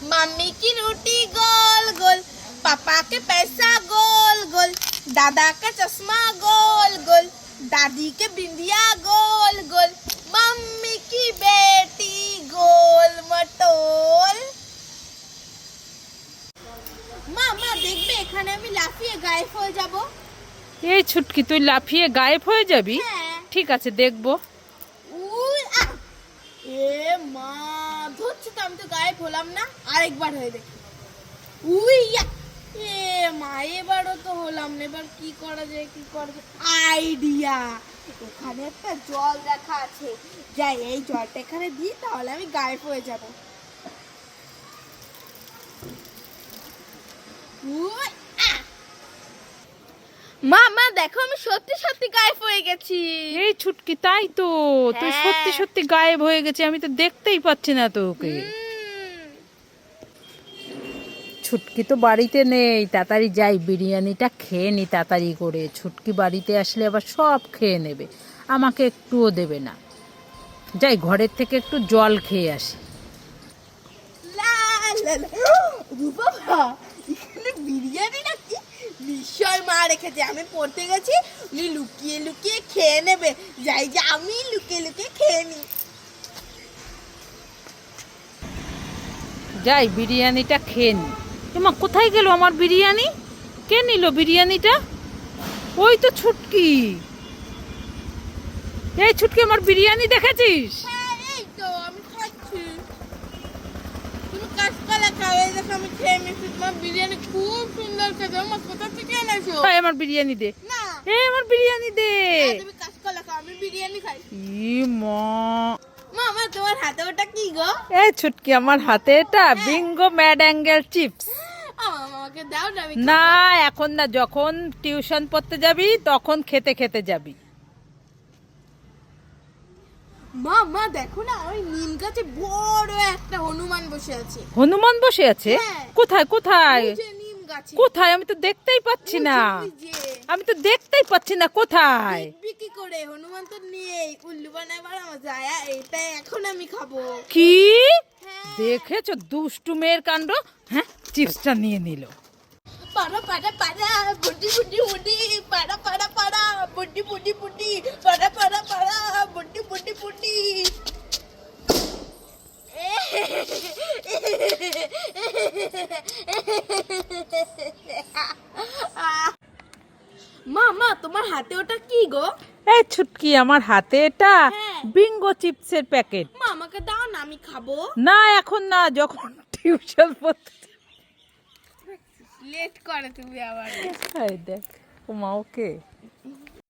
Mummy की रोटी गोल गोल, पापा के पैसा गोल गोल, दादा का चश्मा गोल गोल, दादी के बिंदिया गोल गोल, मम्मी की बेटी गोल मटोल। মামা দেখবে এখানে আমি লাফিয়ে গায়েব হয়ে যাব। এই ছুটকি তুই লাফিয়ে গায়েব হয়ে যাবি? হ্যাঁ। ঠিক আছে দেখবো। উই আ! এ মা ধরছি তো, আমি তো গায়েব হলাম না, আরেকবার হয়ে দেখি। উই ইয়া! এ মা এবারও তো হলাম না, এবার কি করা যায় কি করা যায়? আইডিয়া, ওখানে একটা জল রাখা আছে, যাই এই জলটা এখানে দিই, তাহলে আমি গায়েব হয়ে যাব। উই আ! মামা দেখো আমি সত্যি সত্যি গায়েব হয়ে গেছি। এই ছুটকি তাই তো, তুই হ্যাঁ। সত্যি সত্যি গায়েব হয়ে গেছে, আমি তো দেখতেই পাচ্ছি না তোকে। ছুটকি তো বাড়িতে নেই, তাড়াতাড়ি যাই বিরিয়ানিটা খেয়ে নি তাড়াতাড়ি করে। ছুটকি বাড়িতে আসলে আবার সব খেয়ে নেবে, আমাকে একটুও দেবে না। যাই ঘরের থেকে একটু জল খেয়ে আসি। লা লা লা। রূপা ভা, এখানে বিরিয়ানি নাকি? নিশ্চয় মা রেখেছে, আমি পড়তে গেছি, উনি লুকিয়ে লুকিয়ে খেয়ে নেবে, যাই যে আমি লুকিয়ে লুকিয়ে খেয়ে নি। যাই বিরিয়ানিটা খেয়ে নি। এমা কোথায় গেল আমার বিরিয়ানি? কে নিল বিরিয়ানিটা? ওই তো ছুটকি। এই ছুটকি, আমার বিরিয়ানি দেখেছিস? হ্যাঁ এই তো আমি খাচ্ছি। তুমি কাঁচকলা খাও, এই দেখো আমি খেয়ে নিচ্ছি, তোমার বিরিয়ানি খুব সুন্দর খেতে। আমার কোথা থেকে এনেছো? এই আমার বিরিয়ানি দে, না, এই আমার বিরিয়ানি দে। তুমি কাঁচকলা খাও, আমি বিরিয়ানি খাই। ই মা, মামা তোমার হাতে ওটা কি গো? এই ছুটকি আমার হাতে এটা বিঙ্গো ম্যাড অ্যাঙ্গেল চিপস। আমাকে দাও না, আমি না এখন না, যখন টিউশন পড়তে যাবি তখন খেতে খেতে যাবি। মা মা দেখো না, ওই নিম গাছে বড় একটা হনুমান বসে আছে। হনুমান বসে আছে? হ্যাঁ। কোথায় কোথায় ওই যে নিম গাছে। কোথায়? আমি তো দেখতেই পাচ্ছি না, ওই যে, আমি তো দেখতেই পাচ্ছি না কোথায়। দেখবি কি করে, হনুমান তো নেই, উল্লু বানায় বানাবো যায়, এটা এখন আমি খাবো। কি হ্যাঁ। দেখেছো দুষ্টু মেয়ের কাণ্ড? হ্যাঁ, চিপসটা নিয়ে নিল। পাড়া পাড়া পাড়া, বুডি বুডি বুডি, পাড়া পাড়া পাড়া, বুডি বুডি বুডি, পাড়া পাড়া পাড়া, বুডি বুডি বুডি। মা মা তোমার হাতে ওটা কি গো? এই ছুটকি আমার হাতে এটা হ্যাঁ। বিঙ্গো চিপসের প্যাকেট। মা আমাকে দাও না, আমি খাবো। না এখন না, যখন টিউশন পড়তে লেট করে তুমি আবার। এই দেখ, ও মা ওকে